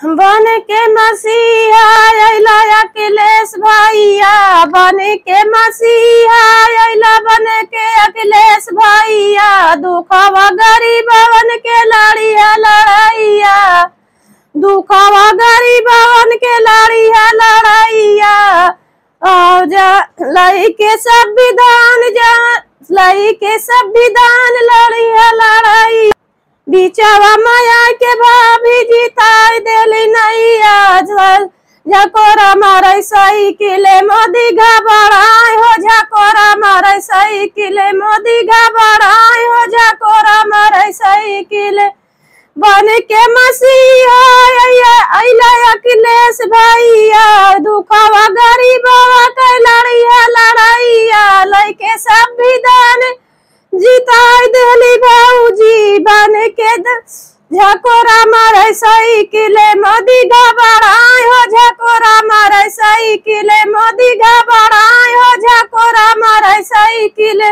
बन के मसीहा अइला अखिलेश भैया, बन के मसीहा अइला बन के अखिलेश भैया, दुखवा गरीबवन के लड़िया लड़ैया, दुखवा गरीबवन के लड़िया लड़ैया। और लइके संविधान लइके संविधान लड़िया लड़ाई, बिचवा माया के भाभी जिताई देली नैया। झकोरा मारे साइकिले मोदी घबराए हो, झकोरा मारे साइकिले मोदी घबराए हो, झकोरा मारे साइकिले। बन के मसीहा अइला अखिलेश भैया, दुखवा गरीबवा के लड़िया लड़ैया, लइके संविधान जिताई देली भौजी। बन के झकोरा मारे साइकिले मोदी घबराए हो, झकोरा मारे साइकिले मोदी घबराए हो, झकोरा मारे साइकिले।